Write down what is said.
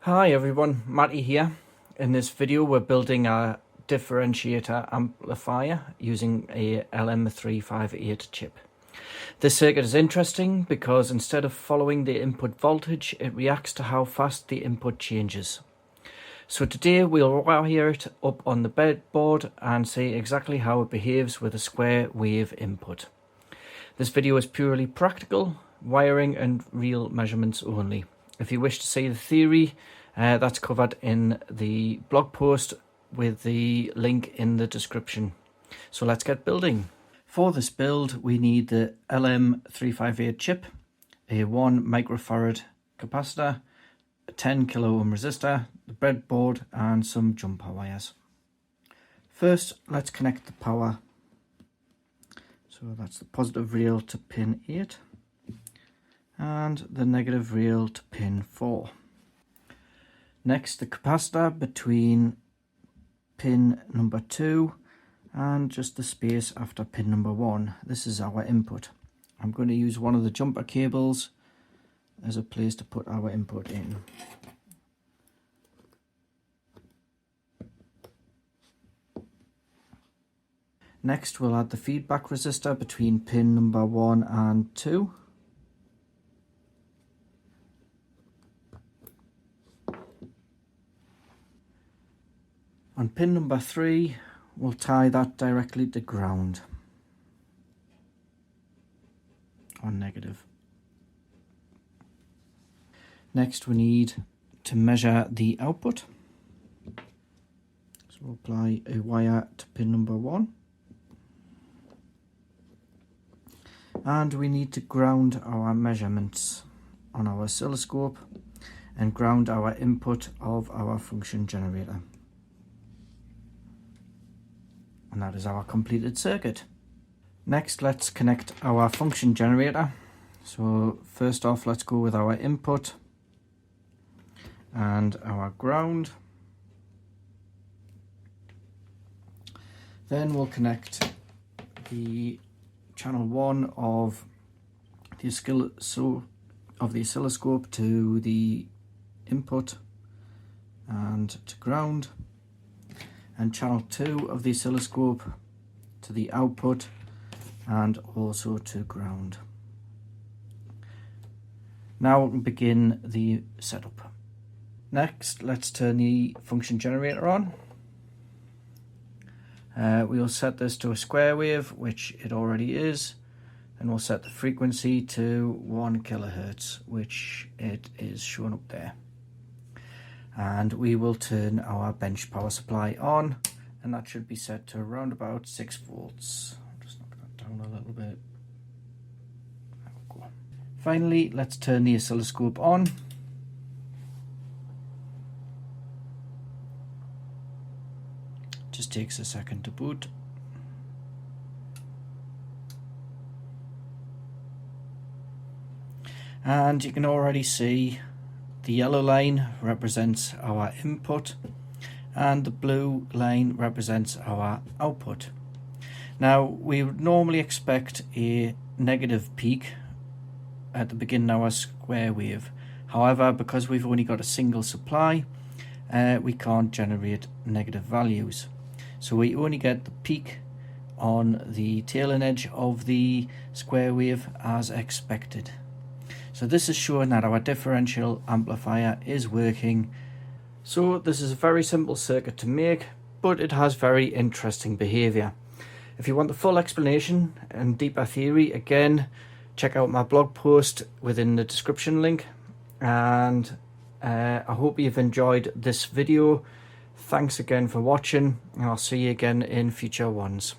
Hi everyone, Matty here. In this video we're building a differentiator amplifier using a LM358 chip. This circuit is interesting because instead of following the input voltage, it reacts to how fast the input changes. So today we'll wire it up on the breadboard and see exactly how it behaves with a square wave input. This video is purely practical, wiring and real measurements only. If you wish to see the theory, that's covered in the blog post with the link in the description. So let's get building. For this build, we need the LM358 chip, a 1 microfarad capacitor, a 10 kilo ohm resistor, the breadboard, and some jumper wires. First, let's connect the power. So that's the positive rail to pin 8. And the negative rail to pin 4. Next, the capacitor between pin number 2 and just the space after pin number 1. This is our input. I'm going to use one of the jumper cables as a place to put our input in. Next, we'll add the feedback resistor between pin number 1 and 2. On pin number 3, we'll tie that directly to ground, or negative. Next we need to measure the output. So we'll apply a wire to pin number 1. And we need to ground our measurements on our oscilloscope and ground our input of our function generator. And that is our completed circuit. Next, let's connect our function generator. So first off, let's go with our input and our ground. Then we'll connect the channel 1 of the oscilloscope to the input and to ground, and channel 2 of the oscilloscope to the output and also to ground. Now we can begin the setup. Next, let's turn the function generator on. We'll set this to a square wave, which it already is, and we'll set the frequency to 1 kilohertz, which it is shown up there. And we will turn our bench power supply on, and that should be set to around about 6 volts. I'll just knock that down a little bit. There we go. Finally, let's turn the oscilloscope on. Just takes a second to boot. And you can already see the yellow line represents our input and the blue line represents our output. Now we would normally expect a negative peak at the beginning of our square wave. However, because we've only got a single supply, we can't generate negative values. So we only get the peak on the tailing edge of the square wave as expected. So this is showing that our differential amplifier is working. So this is a very simple circuit to make, but it has very interesting behaviour. If you want the full explanation and deeper theory, again, check out my blog post within the description link. And I hope you've enjoyed this video. Thanks again for watching, and I'll see you again in future ones.